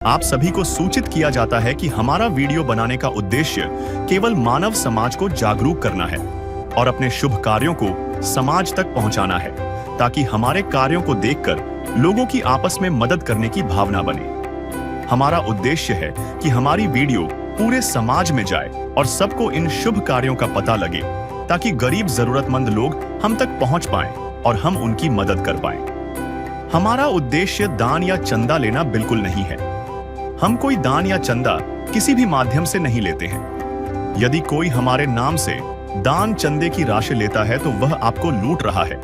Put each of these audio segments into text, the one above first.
आप सभी को सूचित किया जाता है कि हमारा वीडियो बनाने का उद्देश्य केवल मानव समाज को जागरूक करना है और अपने शुभ कार्यों को समाज तक पहुंचाना है, ताकि हमारे कार्यों को देखकर लोगों की आपस में मदद करने की भावना बने। हमारा उद्देश्य है कि हमारी वीडियो पूरे समाज में जाए और सबको इन शुभ कार्यों का पता लगे, ताकि गरीब जरूरतमंद लोग हम तक पहुंच पाएं और हम उनकी मदद कर पाएं। हमारा उद्देश्य दान या चंदा लेना बिल्कुल नहीं है। हम कोई दान या चंदा किसी भी माध्यम से नहीं लेते हैं। यदि कोई हमारे नाम से दान चंदे की राशि लेता है तो वह आपको लूट रहा है।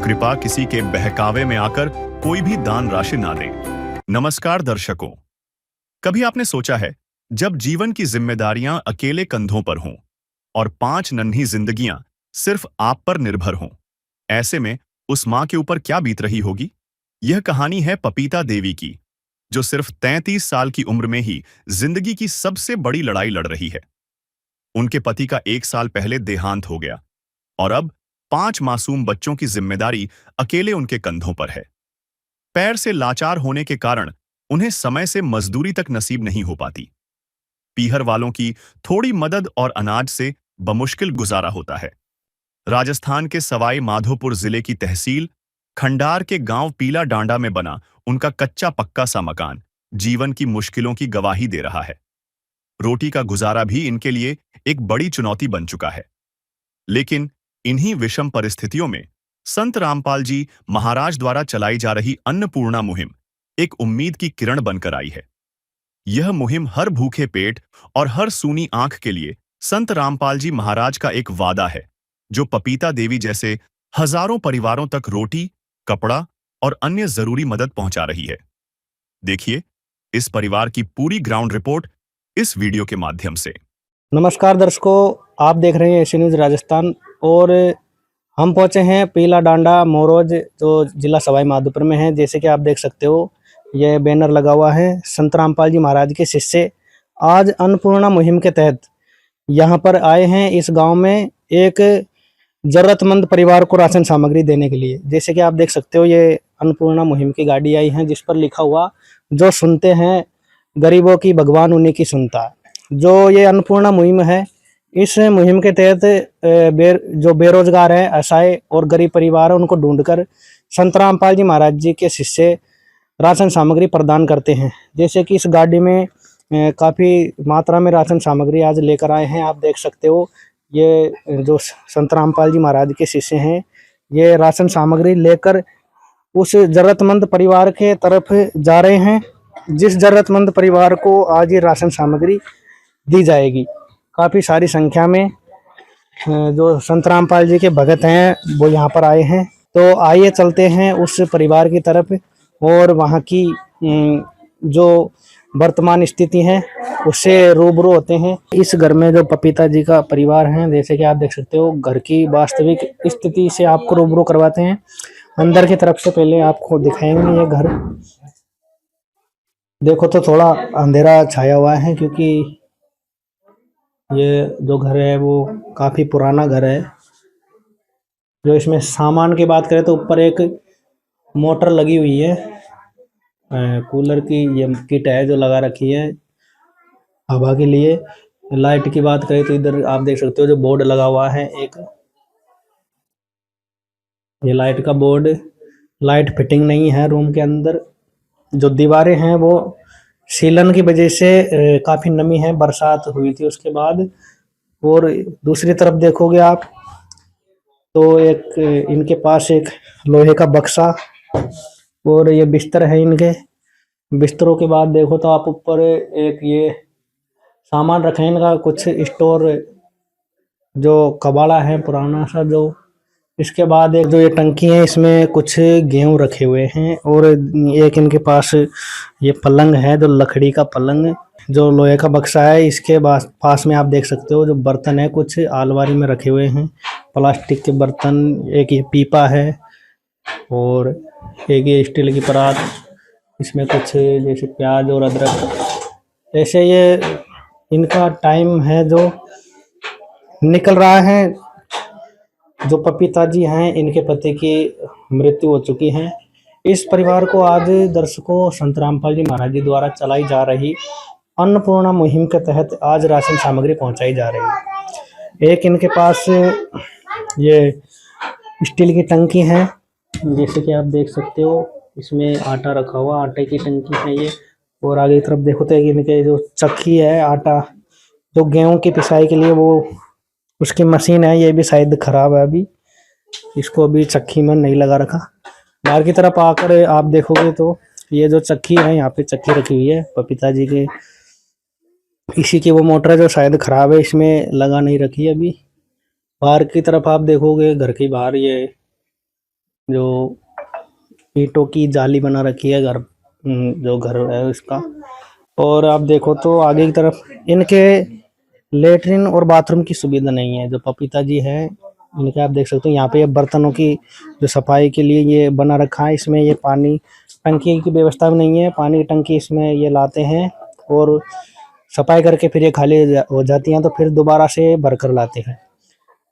कृपया किसी के बहकावे में आकर कोई भी दान राशि ना दें। नमस्कार दर्शकों, कभी आपने सोचा है जब जीवन की जिम्मेदारियां अकेले कंधों पर हों और 5 नन्ही जिंदगियां सिर्फ आप पर निर्भर हों, ऐसे में उस मां के ऊपर क्या बीत रही होगी? यह कहानी है पपीता देवी की, जो सिर्फ 33 साल की उम्र में ही जिंदगी की सबसे बड़ी लड़ाई लड़ रही है। उनके पति का 1 साल पहले देहांत हो गया और अब 5 मासूम बच्चों की जिम्मेदारी अकेले उनके कंधों पर है। पैर से लाचार होने के कारण उन्हें समय से मजदूरी तक नसीब नहीं हो पाती। पीहर वालों की थोड़ी मदद और अनाज से बमुश्किल गुजारा होता है। राजस्थान के सवाई माधोपुर जिले की तहसील खंडार के गांव पीला डांडा में बना उनका कच्चा पक्का सा मकान जीवन की मुश्किलों की गवाही दे रहा है। रोटी का गुजारा भी इनके लिए एक बड़ी चुनौती बन चुका है। लेकिन इन्हीं विषम परिस्थितियों में संत रामपाल जी महाराज द्वारा चलाई जा रही अन्नपूर्णा मुहिम एक उम्मीद की किरण बनकर आई है। यह मुहिम हर भूखे पेट और हर सूनी आंख के लिए संत रामपाल जी महाराज का एक वादा है, जो पपीता देवी जैसे हजारों परिवारों तक रोटी, कपड़ा और अन्य जरूरी मदद पहुंचा रही है। देखिए इस परिवार की पूरी ग्राउंड रिपोर्ट इस वीडियो के माध्यम से। नमस्कार दर्शकों, आप देख रहे हैं एशियन न्यूज़ राजस्थान और हम पहुंचे हैं पीला डांडा मोरोज, जो जिला सवाई माधोपुर में है। जैसे कि आप देख सकते हो, यह बैनर लगा हुआ है संत रामपाल जी महाराज के शिष्य आज अन्नपूर्णा मुहिम के तहत यहाँ पर आए हैं। इस गांव में एक जरूरतमंद परिवार को राशन सामग्री देने के लिए। जैसे कि आप देख सकते हो, ये अन्नपूर्णा मुहिम की गाड़ी आई है, जिस पर लिखा हुआ जो सुनते हैं गरीबों की भगवान उन्हीं की सुनता है। जो ये अन्नपूर्णा मुहिम है, इस मुहिम के तहत जो बेरोजगार है, असहाय और गरीब परिवार है, उनको ढूंढकर संत रामपाल जी महाराज जी के शिष्य राशन सामग्री प्रदान करते हैं। जैसे कि इस गाड़ी में काफ़ी मात्रा में राशन सामग्री आज लेकर आए हैं। आप देख सकते हो, ये जो संत रामपाल जी महाराज के शिष्य हैं, ये राशन सामग्री लेकर उस जरूरतमंद परिवार के तरफ जा रहे हैं, जिस जरूरतमंद परिवार को आज ये राशन सामग्री दी जाएगी। काफ़ी सारी संख्या में जो संत रामपाल जी के भगत हैं वो यहाँ पर आए हैं। तो आइए चलते हैं उस परिवार की तरफ और वहाँ की जो वर्तमान स्थिति है उससे रूबरू होते हैं। इस घर में जो पपीता जी का परिवार है, जैसे कि आप देख सकते हो, घर की वास्तविक स्थिति से आपको रूबरू करवाते हैं। अंदर की तरफ से पहले आपको दिखाएंगे ये घर। देखो तो थोड़ा अंधेरा छाया हुआ है, क्योंकि ये जो घर है वो काफ़ी पुराना घर है। जो इसमें सामान की बात करें तो ऊपर एक मोटर लगी हुई है, कूलर की ये किट है जो लगा रखी है हवा के लिए। लाइट की बात करें तो इधर आप देख सकते हो जो बोर्ड लगा हुआ है एक, ये लाइट का बोर्ड। लाइट फिटिंग नहीं है रूम के अंदर। जो दीवारें हैं वो सीलन की वजह से काफ़ी नमी है, बरसात हुई थी उसके बाद। और दूसरी तरफ देखोगे आप तो एक इनके पास एक लोहे का बक्सा और ये बिस्तर है इनके। बिस्तरों के बाद देखो तो आप ऊपर एक ये सामान रखे हैं इनका, कुछ स्टोर जो कबाड़ा है पुराना सा जो। इसके बाद एक जो ये टंकी है, इसमें कुछ गेहूं रखे हुए हैं। और एक इनके पास ये पलंग है, जो लकड़ी का पलंग, जो लोहे का बक्सा है। इसके पास में आप देख सकते हो जो बर्तन है कुछ आलमारी में रखे हुए हैं, प्लास्टिक के बर्तन। एक ये पीपा है और एक ये स्टील की परात, इसमें कुछ जैसे प्याज और अदरक। ऐसे ये इनका टाइम है जो निकल रहा है। जो पपीता जी हैं, इनके पति की मृत्यु हो चुकी है। इस परिवार को आज दर्शकों संत रामपाल जी महाराज जी द्वारा चलाई जा रही अन्नपूर्णा मुहिम के तहत आज राशन सामग्री पहुंचाई जा रही है। एक इनके पास ये स्टील की टंकी है, जैसे कि आप देख सकते हो, इसमें आटा रखा हुआ, आटे की टंकी है ये। और आगे की तरफ देखो तो इनके जो चक्की है, आटा जो गेहूं की पिसाई के लिए वो उसकी मशीन है, ये भी शायद खराब है, अभी इसको अभी चक्की में नहीं लगा रखा। बाहर की तरफ आकर आप देखोगे तो ये जो चक्की है, यहाँ पे चक्की रखी हुई है पपीता जी के, इसी की वो मोटर है जो शायद खराब है, इसमें लगा नहीं रखी है अभी। बाहर की तरफ आप देखोगे, घर के बाहर ये जो ईंटों की जाली बना रखी है घर, जो घर है उसका। और आप देखो तो आगे की तरफ इनके लेटरिन और बाथरूम की सुविधा नहीं है। जो पपीता जी है इनके, आप देख सकते हो यहाँ पे ये बर्तनों की जो सफाई के लिए ये बना रखा है, इसमें ये पानी टंकी की व्यवस्था भी नहीं है, पानी की टंकी इसमें ये लाते हैं और सफाई करके फिर ये खाली हो जाती हैं, तो फिर दोबारा से भर कर लाते हैं।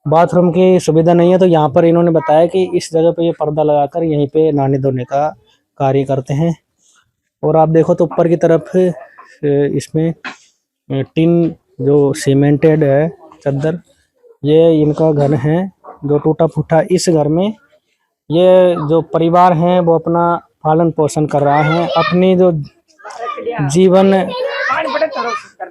बाथरूम की सुविधा नहीं है, तो यहाँ पर इन्होंने बताया कि इस जगह पे ये पर्दा लगाकर यहीं पे नहाने धोने का कार्य करते हैं। और आप देखो तो ऊपर की तरफ इसमें टिन जो सीमेंटेड है चद्दर, ये इनका घर है जो टूटा फूटा। इस घर में ये जो परिवार है वो अपना पालन पोषण कर रहा है, अपनी जो जीवन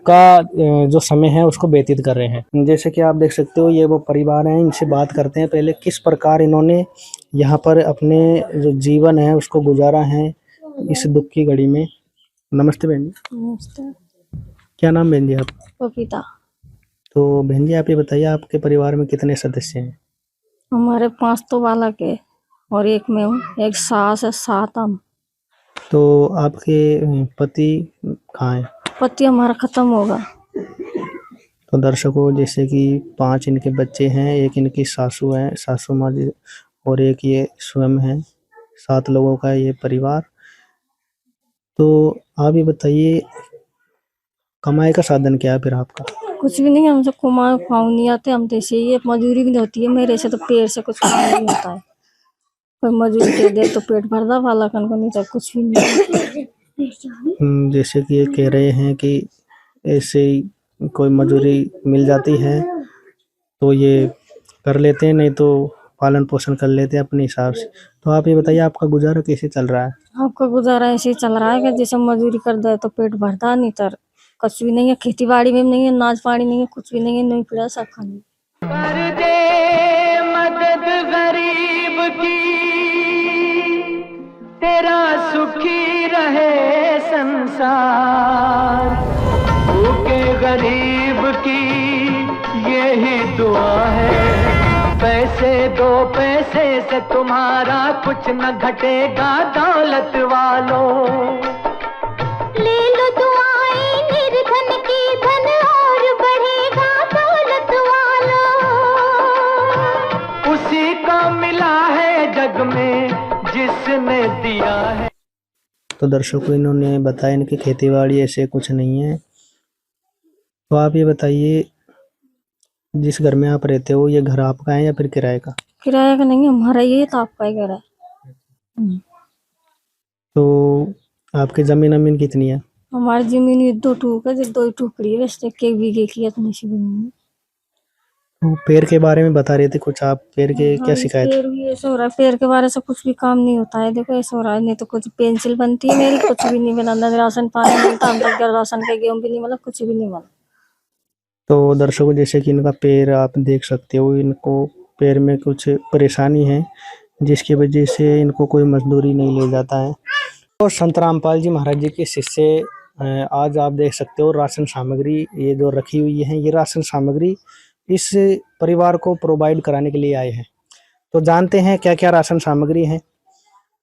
का जो समय है उसको व्यतीत कर रहे हैं। जैसे कि आप देख सकते हो, ये वो परिवार हैं, इनसे बात करते हैं पहले किस प्रकार इन्होंने यहाँ पर अपने जो जीवन है उसको गुजारा है इस दुख की घड़ी में। नमस्ते बहन जी। नमस्ते। क्या नाम बहन जी आप? पपीता। तो बहन जी आप ये बताइए, आपके परिवार में कितने सदस्य हैं? हमारे 5 तो बालक है और एक मैं हूँ, एक सास है, 7 हम। तो आपके पति कहाँ हैं? पति हमारा खत्म होगा। तो दर्शकों, जैसे कि 5 इनके बच्चे हैं, एक इनकी सासू है, सासू माँ जी, और एक ये स्वयं है, 7 लोगों का ये परिवार। तो आप ये बताइए, कमाई का साधन क्या है फिर आपका? कुछ भी नहीं, हमसे कुमार खाऊ नहीं आते, हम तो ऐसे ही, मजदूरी भी नहीं होती है मेरे से, तो पेड़ से कुछ काम नहीं होता है। कोई मजदूरी दे दे तो पेट भरदा वाला कन को, नहीं तो कुछ भी नहीं। जैसे कि ये कह रहे हैं कि ऐसे ही कोई मजदूरी मिल जाती है तो ये कर लेते हैं, नहीं तो पालन पोषण कर लेते हैं अपने हिसाब से। तो आप ये बताइए, आपका गुजारा कैसे चल रहा है? आपका गुजारा ऐसे ही चल रहा है कि जैसे मजदूरी कर दे तो पेट भरता, नहीं तो कुछ भी नहीं है। खेती बाड़ी में नहीं है, नाच पानी नहीं है, कुछ भी नहीं है, नहीं पड़ा सब खाने। कर दे मदद गरीब की, तेरा सुखी रहे संसार। भूखे गरीब की यही दुआ है, पैसे दो पैसे से तुम्हारा कुछ न घटेगा दौलत वालों। ले लो दुआएं निर्धन की, धन और बढ़ेगा दौलत वालों। उसी को मिला है जग में जिसने दिया है। तो दर्शकों, इन्होंने बताया इनकी खेतीबाड़ी ऐसे कुछ नहीं है। तो आप ये बताइए, जिस घर में आप रहते हो ये घर आपका है या फिर किराए का? किराया का नहीं है, हमारा ये तो आपका ही घर है। तो आपकी जमीन अमीन कितनी है? हमारी जमीन ये 2 टूक है, जो 2 टुकड़ी है, वैसे 1 बीघे की है, इतनी सी जमीन है। तो पेड़ के बारे में बता रहे थे कुछ आप, पेड़ के क्या शिकायत? पेड़ भी ऐसा हो रहा है, पेड़ के बारे से कुछ भी काम नहीं होता है। देखो ऐसा हो रहा है, नहीं तो कुछ पेंसिल बनती है मेरी, कुछ भी नहीं बना, ना राशन पानी मिलता, हम तक राशन का गेहूं भी नहीं मिला, कुछ भी नहीं मिला। तो दर्शकों, जैसे कि इनका पैर आप देख सकते हो, इनको पैर में कुछ परेशानी है जिसकी वजह से इनको कोई मजदूरी नहीं ले जाता है। तो संत रामपाल जी महाराज जी के शिष्य आज आप देख सकते हो राशन सामग्री ये जो रखी हुई है, ये राशन सामग्री इस परिवार को प्रोवाइड कराने के लिए आए हैं। तो जानते हैं क्या क्या राशन सामग्री है।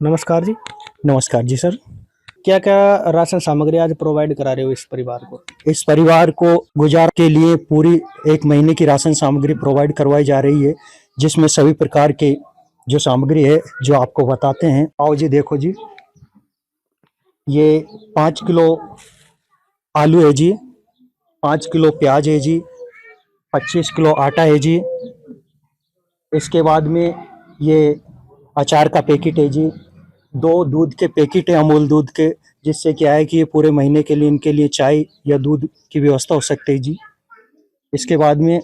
नमस्कार जी। नमस्कार जी सर। क्या क्या राशन सामग्री आज प्रोवाइड करा रहे हो इस परिवार को? इस परिवार को गुजार के लिए पूरी 1 महीने की राशन सामग्री प्रोवाइड करवाई जा रही है, जिसमें सभी प्रकार के जो सामग्री है जो आपको बताते हैं। आओ जी, देखो जी, ये 5 किलो आलू है जी, 5 किलो प्याज है जी, 25 किलो आटा है जी। इसके बाद में ये अचार का पैकेट है जी, 2 दूध के पैकेट है अमूल दूध के, जिससे क्या है कि ये पूरे महीने के लिए इनके लिए चाय या दूध की व्यवस्था हो सकती है जी। इसके बाद में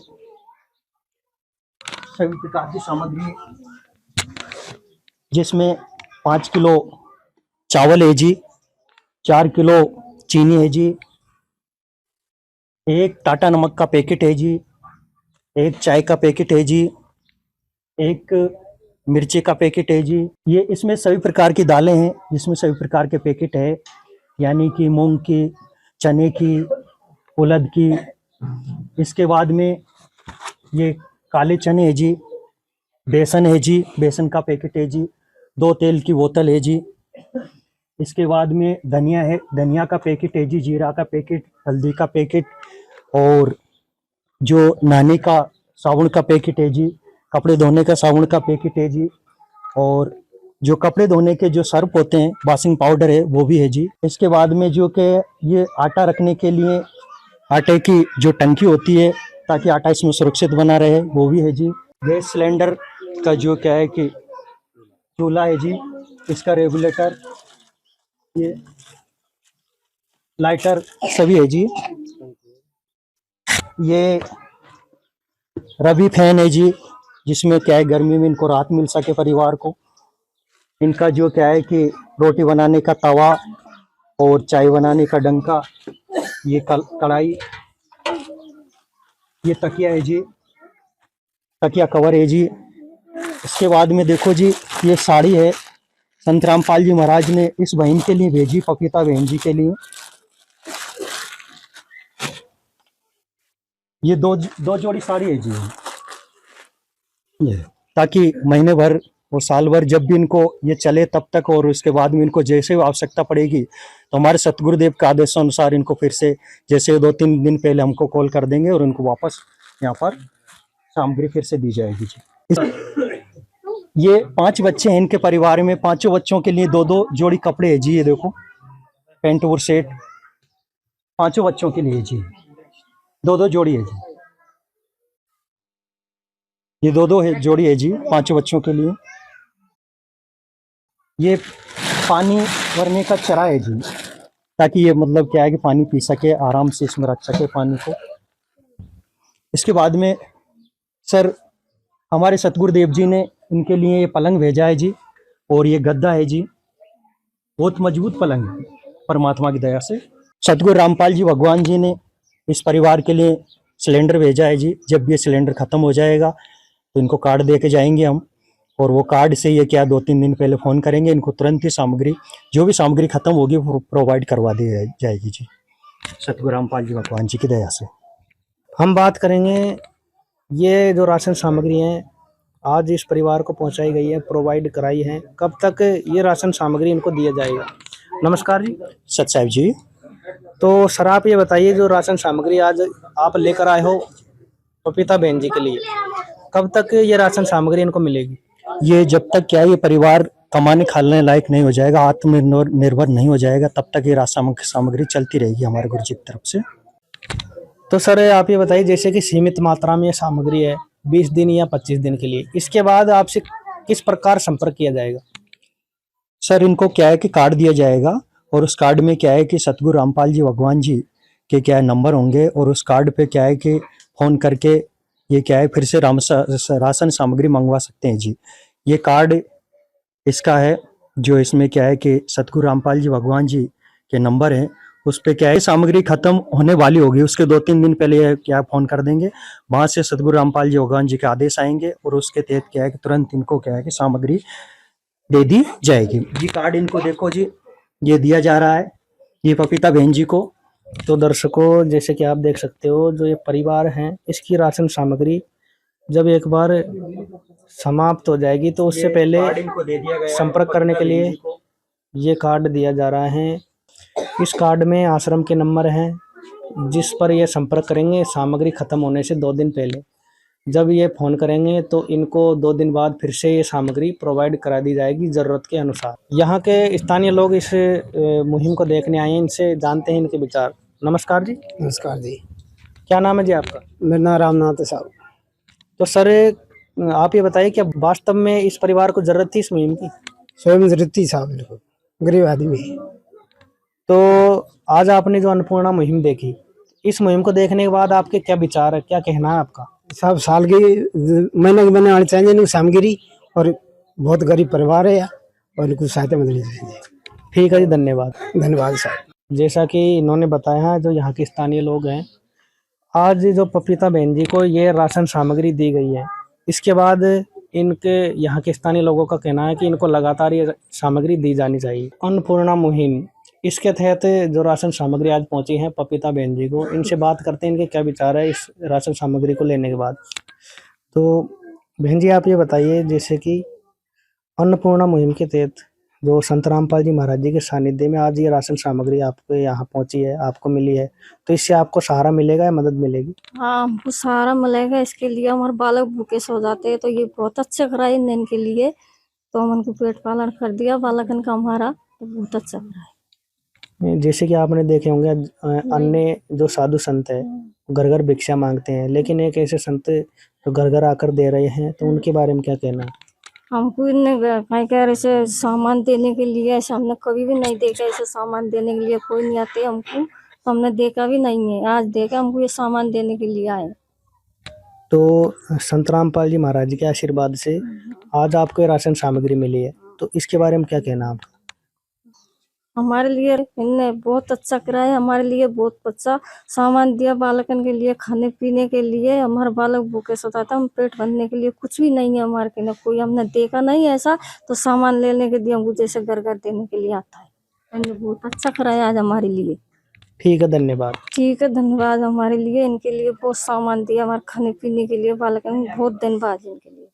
सभी प्रकार की सामग्री, जिसमें 5 किलो चावल है जी, 4 किलो चीनी है जी, 1 टाटा नमक का पैकेट है जी, 1 चाय का पैकेट है जी, 1 मिर्ची का पैकेट है जी। ये इसमें सभी प्रकार की दालें हैं, जिसमें सभी प्रकार के पैकेट है, यानी कि मूंग की, चने की, उड़द की। इसके बाद में ये काले चने है जी, बेसन है जी, बेसन का पैकेट है जी, 2 तेल की बोतल है जी। इसके बाद में धनिया है, धनिया का पैकेट है जी, जीरा का पैकेट, हल्दी का पैकेट, और जो नहाने का साबुन का पैकेट है जी, कपड़े धोने का साबुन का पैकेट है जी, और जो कपड़े धोने के जो सर्फ होते हैं, वॉशिंग पाउडर है, वो भी है जी। इसके बाद में जो कि ये आटा रखने के लिए आटे की जो टंकी होती है, ताकि आटा इसमें सुरक्षित बना रहे, वो भी है जी। गैस सिलेंडर का जो क्या है कि चूल्हा है जी, इसका रेगुलेटर, ये लाइटर सभी है जी। ये रवि फैन है जी, जिसमें क्या है गर्मी में इनको राहत मिल सके परिवार को। इनका जो क्या है कि रोटी बनाने का तवा और चाय बनाने का डंका, ये कढ़ाई, ये तकिया है जी, तकिया कवर है जी। इसके बाद में देखो जी, ये साड़ी है, संत रामपाल जी महाराज ने इस बहन के लिए भेजी, पपीता बहन जी के लिए। ये दो जोड़ी साड़ी है जी, ये ताकि महीने भर और साल भर जब भी इनको ये चले तब तक, और उसके बाद में इनको जैसे आवश्यकता पड़ेगी तो हमारे सतगुरुदेव के आदेशानुसार इनको फिर से, जैसे 2-3 दिन पहले हमको कॉल कर देंगे और इनको वापस यहाँ पर सामग्री फिर से दी जाएगी जी। ये 5 बच्चे हैं इनके परिवार में, 5 बच्चों के लिए 2-2 जोड़ी कपड़े है जी। ये देखो पैंट और सेट 5 बच्चों के लिए जी, 2-2 जोड़ी है जी। ये 2-2 जोड़ी है जी 5 बच्चों के लिए। ये पानी भरने का चरा है जी, ताकि ये मतलब क्या है कि पानी पी सके, आराम से इसमें रख सके पानी को। इसके बाद में सर हमारे सतगुरुदेव जी ने इनके लिए ये पलंग भेजा है जी, और ये गद्दा है जी, बहुत मजबूत पलंग है परमात्मा की दया से। सतगुरु रामपाल जी भगवान जी ने इस परिवार के लिए सिलेंडर भेजा है जी। जब ये सिलेंडर खत्म हो जाएगा तो इनको कार्ड दे के जाएंगे हम, और वो कार्ड से ये क्या 2-3 दिन पहले फ़ोन करेंगे, इनको तुरंत ही सामग्री, जो भी सामग्री खत्म होगी वो प्रोवाइड करवा दी जाएगी जी, सतगुरु रामपाल जी भगवान जी की दया से। हम बात करेंगे, ये जो राशन सामग्री हैं आज इस परिवार को पहुंचाई गई है, प्रोवाइड कराई है, कब तक ये राशन सामग्री इनको दिया जाएगा? नमस्कार जी। सत साहब जी। तो सर आप ये बताइए, जो राशन सामग्री आज आप लेकर आए हो पपीता बहन जी के लिए, कब तक ये राशन सामग्री इनको मिलेगी? ये जब तक क्या ये परिवार कमाने खाने लायक नहीं हो जाएगा, आत्मनिर्भर नहीं हो जाएगा, तब तक ये राशन सामग्री चलती रहेगी हमारे गुरु जी की तरफ से। तो सर आप ये बताइए, जैसे कि सीमित मात्रा में ये सामग्री है 20 दिन या 25 दिन के लिए, इसके बाद आपसे किस प्रकार संपर्क किया जाएगा? सर इनको क्या है कि कार्ड दिया जाएगा, और उस कार्ड में क्या है कि सतगुरु रामपाल जी भगवान जी के क्या है नंबर होंगे, और उस कार्ड पे क्या है कि फ़ोन करके ये क्या है फिर से राशन सामग्री मंगवा सकते हैं जी। ये कार्ड इसका है, जो इसमें क्या है कि सतगुरु रामपाल जी भगवान जी के नंबर हैं, उस पे क्या है सामग्री खत्म होने वाली होगी, उसके 2-3 दिन पहले क्या फ़ोन कर देंगे, वहाँ से सतगुरु रामपाल जी भगवान जी के आदेश आएंगे, और उसके तहत क्या है कि तुरंत इनको क्या है कि सामग्री दे दी जाएगी जी। कार्ड इनको देखो जी, ये दिया जा रहा है ये पपीता बहन जी को। तो दर्शकों, जैसे कि आप देख सकते हो, जो ये परिवार हैं इसकी राशन सामग्री जब एक बार समाप्त हो जाएगी तो उससे पहले संपर्क करने के लिए ये कार्ड दिया जा रहा है। इस कार्ड में आश्रम के नंबर हैं, जिस पर ये संपर्क करेंगे सामग्री खत्म होने से 2 दिन पहले। जब ये फ़ोन करेंगे तो इनको 2 दिन बाद फिर से ये सामग्री प्रोवाइड करा दी जाएगी ज़रूरत के अनुसार। यहाँ के स्थानीय लोग इस मुहिम को देखने आए हैं, इनसे जानते हैं इनके विचार। नमस्कार जी। नमस्कार जी। क्या नाम है जी आपका? मेरा नाम रामनाथ है साहब। तो सर आप ये बताइए, क्या वास्तव में इस परिवार को ज़रूरत थी इस मुहिम की? स्वयं रित्ती साहब बिल्कुल गरीब आदमी है। तो आज आपने जो अन्नपूर्णा मुहिम देखी, इस मुहिम को देखने के बाद आपके क्या विचार है, क्या कहना है आपका? साहब साल की महीने की बनने वाली चाहिए इनको सामग्री, और बहुत गरीब परिवार है और इनको सहायता मिलनी चाहिए। ठीक है जी, धन्यवाद। धन्यवाद साहब। जैसा कि इन्होंने बताया, जो यहाँ के स्थानीय लोग हैं, आज जो पपीता बहन जी को ये राशन सामग्री दी गई है, इसके बाद इनके यहाँ के स्थानीय लोगों का कहना है कि इनको लगातार ये सामग्री दी जानी चाहिए। अन्नपूर्णा मुहिम, इसके तहत जो राशन सामग्री आज पहुंची है पपीता बहन जी को, इनसे बात करते हैं इनके क्या विचार है इस राशन सामग्री को लेने के बाद। तो बहन जी आप ये बताइए, जैसे कि अन्नपूर्णा मुहिम के तहत जो संत रामपाल जी महाराज जी के सानिध्य में आज ये राशन सामग्री आपके यहाँ पहुंची है, आपको मिली है, तो इससे आपको सहारा मिलेगा या मदद मिलेगी? हाँ, हमको सहारा मिलेगा। इसके लिए हमारे बालक भूखे सो जाते हैं, तो ये बहुत अच्छा करा है इनके लिए। तो हम उनको पेट पालन कर दिया बालकन का हमारा, तो बहुत अच्छा करा है। जैसे कि आपने देखे होंगे अन्य जो साधु संत है घर घर भिक्षा मांगते हैं, लेकिन एक ऐसे संत जो घर घर आकर दे रहे हैं, तो उनके बारे में क्या कहना है? हमको इन्हें कहीं कह रहे से सामान देने के लिए, ऐसे हमने कभी भी नहीं देखा। ऐसे सामान देने के लिए कोई नहीं आते हमको, तो हमने देखा भी नहीं है। आज देखा, हमको ये सामान देने के लिए आए। तो संत रामपाल जी महाराज जी के आशीर्वाद से आज आपको ये राशन सामग्री मिली है, तो इसके बारे में क्या कहना है आपका? हमारे लिए इनने बहुत अच्छा करा है, हमारे लिए बहुत अच्छा सामान दिया बालकन के लिए, खाने पीने के लिए। हमारे बालक भूखे सोता था, हम पेट भरने के लिए कुछ भी नहीं है हमारे के, ना कोई हमने देखा नहीं ऐसा। तो सामान लेने के लिए हमको जैसे घर घर देने के लिए आता है। इन्होंने बहुत अच्छा कराया आज हमारे लिए। ठीक है, धन्यवाद। ठीक है, धन्यवाद। हमारे लिए इनके लिए बहुत सामान दिया, हमारे खाने पीने के लिए बालकन, बहुत धन्यवाद इनके लिए।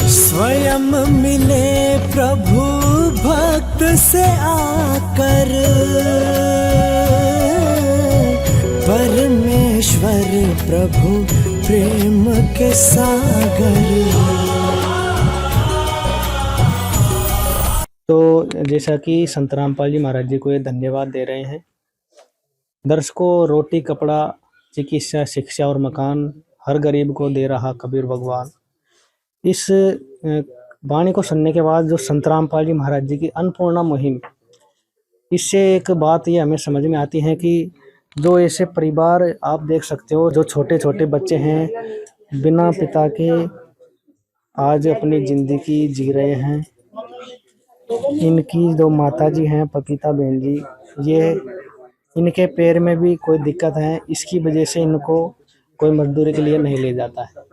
स्वयं मिले प्रभु भक्त से आकर, परमेश्वर प्रभु प्रेम के सागर। तो जैसा कि संत रामपाल जी महाराज जी को ये धन्यवाद दे रहे हैं, दर्शकों, रोटी कपड़ा चिकित्सा शिक्षा और मकान हर गरीब को दे रहा कबीर भगवान। इस वाणी को सुनने के बाद जो संत रामपाल जी महाराज जी की अन्नपूर्णा मुहिम, इससे एक बात ये हमें समझ में आती है कि जो ऐसे परिवार आप देख सकते हो, जो छोटे छोटे बच्चे हैं, बिना पिता के आज अपनी जिंदगी जी रहे हैं। इनकी जो माता जी हैं पपीता बहन जी, ये इनके पैर में भी कोई दिक्कत है, इसकी वजह से इनको कोई मजदूरी के लिए नहीं ले जाता है।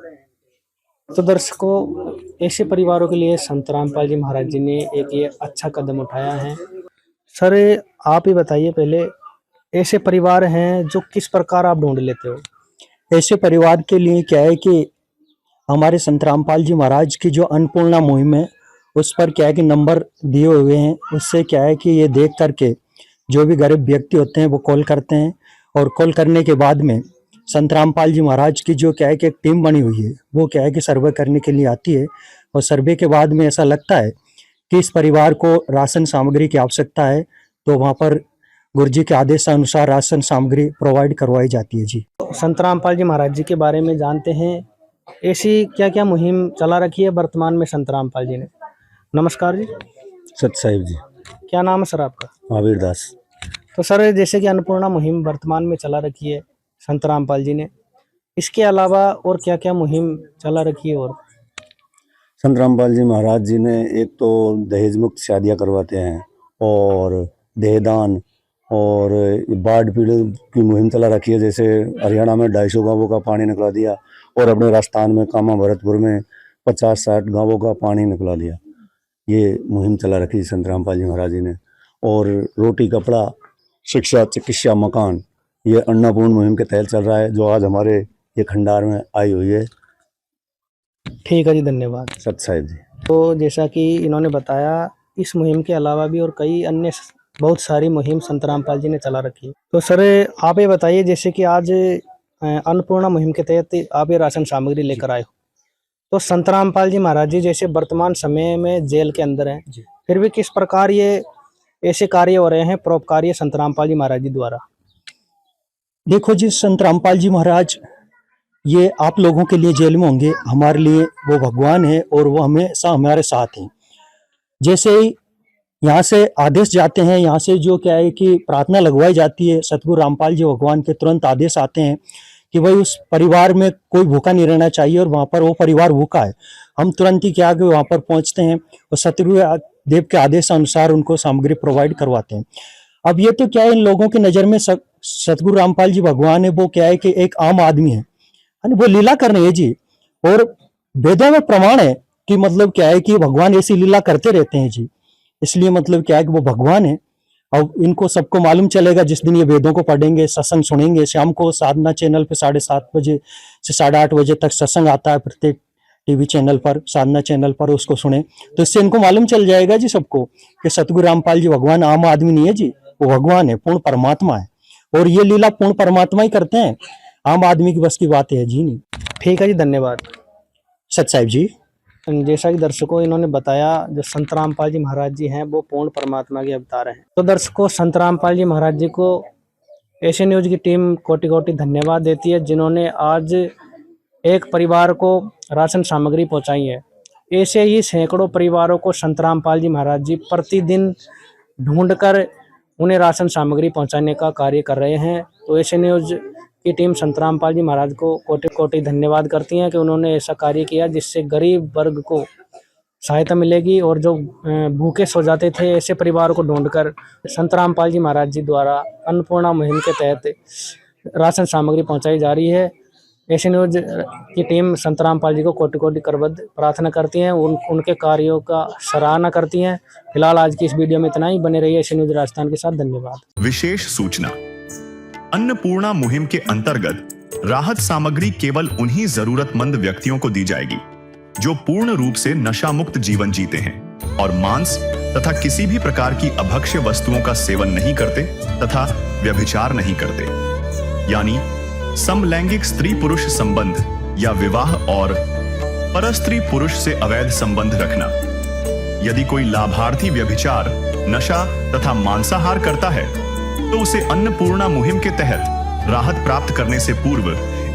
तो दर्शकों, ऐसे परिवारों के लिए संत रामपाल जी महाराज जी ने एक ये अच्छा कदम उठाया है। सर आप ही बताइए पहले, ऐसे परिवार हैं जो किस प्रकार आप ढूंढ लेते हो? ऐसे परिवार के लिए क्या है कि हमारे संत रामपाल जी महाराज की जो अन्नपूर्णा मुहिम है, उस पर क्या है कि नंबर दिए हुए हैं। उससे क्या है कि ये देख करके जो भी गरीब व्यक्ति होते हैं वो कॉल करते हैं, और कॉल करने के बाद में संत रामपाल जी महाराज की जो क्या है कि एक टीम बनी हुई है, वो क्या है कि सर्वे करने के लिए आती है। और सर्वे के बाद में ऐसा लगता है कि इस परिवार को राशन सामग्री की आवश्यकता है, तो वहाँ पर गुरुजी के आदेशानुसार राशन सामग्री प्रोवाइड करवाई जाती है। जी, संत रामपाल जी महाराज जी के बारे में जानते हैं, ऐसी क्या क्या मुहिम चला रखी है वर्तमान में संत रामपाल जी ने? नमस्कार जी। सत साहिब जी। क्या नाम है सर आपका? महावीर दास। तो सर, जैसे कि अन्नपूर्णा मुहिम वर्तमान में चला रखी है संत रामपाल जी ने, इसके अलावा और क्या क्या मुहिम चला रखी है? और संत रामपाल जी महाराज जी ने एक तो दहेज मुक्त शादियाँ करवाते हैं, और देहदान, और बाढ़ पीड़ित की मुहिम चला रखी है। जैसे हरियाणा में 250 गांवों का पानी निकला दिया, और अपने राजस्थान में कामा भरतपुर में 50-60 गांवों का पानी निकला दिया। ये मुहिम चला रखी है संत रामपाल जी महाराज जी ने। और रोटी कपड़ा शिक्षा चिकित्सा मकान, ये अन्नपूर्ण मुहिम के तहत चल रहा है, जो आज हमारे ये खंडार में आई हुई है। ठीक है जी, धन्यवाद। सत साहिब जी। तो जैसा कि इन्होंने बताया, इस मुहिम के अलावा भी और कई अन्य बहुत सारी मुहिम संत रामपाल जी ने चला रखी है। तो सर आप ये बताइए, जैसे कि आज अन्नपूर्णा मुहिम के तहत आप ये राशन सामग्री लेकर आए हो, तो संत रामपाल जी महाराज जी जैसे वर्तमान समय में जेल के अंदर हैं, फिर भी किस प्रकार ये ऐसे कार्य हो रहे हैं परोपकार्य संत रामपाल जी महाराज जी द्वारा? देखो जी, संत रामपाल जी महाराज ये आप लोगों के लिए जेल में होंगे, हमारे लिए वो भगवान है और वो हमेशा हमारे साथ हैं। जैसे ही यहाँ से आदेश जाते हैं, यहाँ से जो क्या है कि प्रार्थना लगवाई जाती है, सतगुरु रामपाल जी भगवान के तुरंत आदेश आते हैं कि भाई उस परिवार में कोई भूखा नहीं रहना चाहिए और वहाँ पर वो परिवार भूखा है। हम तुरंत ही क्या कि वहाँ पर पहुँचते हैं और सतगुरु देव के आदेश अनुसार उनको सामग्री प्रोवाइड करवाते हैं। अब ये तो क्या है, इन लोगों की नज़र में सतगुरु रामपाल जी भगवान है वो क्या है कि एक आम आदमी है, वो लीला कर रहे हैं जी। और वेदों में प्रमाण है कि मतलब क्या है कि भगवान ऐसी लीला करते रहते हैं जी। इसलिए मतलब क्या है कि वो भगवान है। और इनको सबको मालूम चलेगा जिस दिन ये वेदों को पढ़ेंगे, सत्संग सुनेंगे। शाम को साधना चैनल पे 7:30 बजे से 8:30 बजे तक सत्संग आता है प्रत्येक टीवी चैनल पर, साधना चैनल पर, उसको सुने तो इससे इनको मालूम चल जाएगा जी सबको कि सतगुरु रामपाल जी भगवान आम आदमी नहीं है जी, वो भगवान है, पूर्ण परमात्मा है। और ये लीला पूर्ण परमात्मा ही करते हैं, आम आदमी की बस की बात है जी नहीं। ठीक है जी, धन्यवाद। सत साहिब जी, जैसा कि दर्शकों इन्होंने बताया, जो संत रामपाल जी महाराज जी हैं वो पूर्ण परमात्मा के अवतार हैं। तो दर्शकों, संत रामपाल जी महाराज जी को एशियन न्यूज की टीम कोटि कोटि धन्यवाद देती है, जिन्होंने आज एक परिवार को राशन सामग्री पहुंचाई है। ऐसे ही सैकड़ों परिवारों को संत रामपाल जी महाराज जी प्रतिदिन ढूंढकर उन्हें राशन सामग्री पहुंचाने का कार्य कर रहे हैं। तो एशियन न्यूज की टीम संत रामपाल जी महाराज को कोटि कोटि धन्यवाद करती है कि उन्होंने ऐसा कार्य किया जिससे गरीब वर्ग को सहायता मिलेगी। और जो भूखे सो जाते थे, ऐसे परिवारों को ढूंढकर संत रामपाल जी महाराज जी द्वारा अन्नपूर्णा मुहिम के तहत राशन सामग्री पहुंचाई जा रही है। एशियन न्यूज की टीम संत रामपाल जी को कोटि कोटि करबद्ध प्रार्थना करती हैं, उनके कार्यों का सराहना करती हैं। फिलहाल आज की इस वीडियो में इतना ही। बने रहिए एशियन न्यूज राजस्थान के साथ। धन्यवाद। विशेष सूचना, अन्नपूर्णा मुहिम के अंतर्गत राहत सामग्री केवल उन्हीं जरूरतमंद व्यक्तियों को दी जाएगी जो पूर्ण रूप से नशा मुक्त जीवन जीते हैं और मांस तथा किसी भी प्रकार की अभक्ष्य वस्तुओं का सेवन नहीं करते तथा व्यभिचार नहीं करते, यानी समलैंगिक स्त्री पुरुष संबंध या विवाह और परस्त्री पुरुष से अवैध संबंध रखना। यदि कोई लाभार्थी व्यभिचार, नशा तथा मांसाहार करता है तो उसे अन्नपूर्णा मुहिम के तहत राहत प्राप्त करने से पूर्व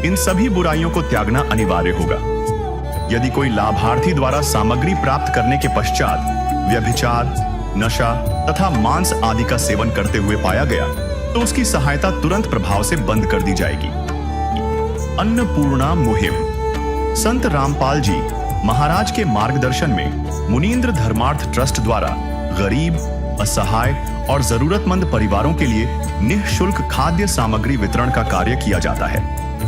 इन सभी बुराइयों को त्यागना अनिवार्य होगा। यदि कोई लाभार्थी द्वारा सामग्री प्राप्त करने के पश्चात व्यभिचार, नशा तथा मांस आदि का सेवन करते हुए पाया गया तो उसकी सहायता तुरंत प्रभाव से बंद कर दी जाएगी। अन्नपूर्णा मुहिम संत रामपाल जी महाराज के मार्गदर्शन में मुनींद्र धर्मार्थ ट्रस्ट द्वारा गरीब, असहाय और जरूरतमंद परिवारों के लिए निःशुल्क खाद्य सामग्री वितरण का कार्य किया जाता है।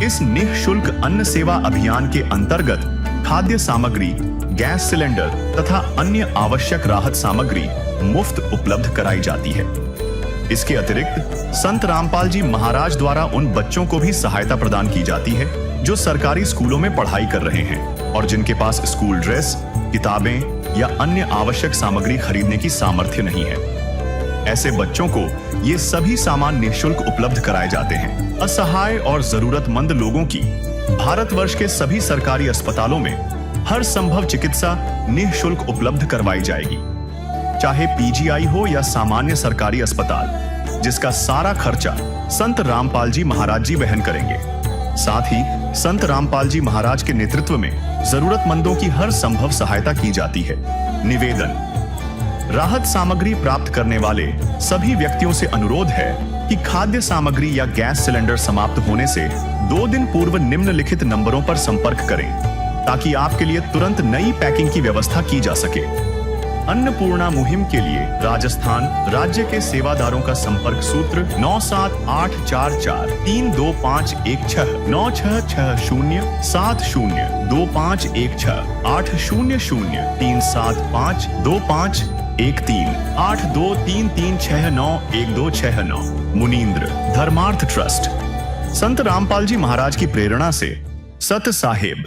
इस निःशुल्क अन्न सेवा अभियान के अंतर्गत खाद्य सामग्री, गैस सिलेंडर तथा अन्य आवश्यक राहत सामग्री मुफ्त उपलब्ध कराई जाती है। इसके अतिरिक्त संत रामपाल जी महाराज द्वारा उन बच्चों को भी सहायता प्रदान की जाती है जो सरकारी स्कूलों में पढ़ाई कर रहे हैं और जिनके पास स्कूल ड्रेस, किताबें या अन्य आवश्यक सामग्री खरीदने की सामर्थ्य नहीं है। ऐसे बच्चों को ये सभी सामान निःशुल्क उपलब्ध कराए जाते हैं। असहाय और जरूरतमंद लोगों की भारतवर्ष के सभी सरकारी अस्पतालों में हर संभव चिकित्सा निःशुल्क उपलब्ध करवाई जाएगी, चाहे पीजीआई हो या सामान्य सरकारी अस्पताल, जिसका सारा खर्चा संत रामपाल जी महाराज जी वहन करेंगे। साथ ही संत रामपाल जी महाराज के नेतृत्व में जरूरतमंदों की हर संभव सहायता की जाती है। निवेदन, राहत सामग्री प्राप्त करने वाले सभी व्यक्तियों से अनुरोध है कि खाद्य सामग्री या गैस सिलेंडर समाप्त होने से 2 दिन पूर्व निम्नलिखित नंबरों पर संपर्क करें ताकि आपके लिए तुरंत नई पैकिंग की व्यवस्था की जा सके। अन्नपूर्णा मुहिम के लिए राजस्थान राज्य के सेवादारों का संपर्क सूत्र 9784432516 966025168003752513 8233691269 मुनींद्र धर्मार्थ ट्रस्ट। संत रामपाल जी महाराज की प्रेरणा से सत साहिब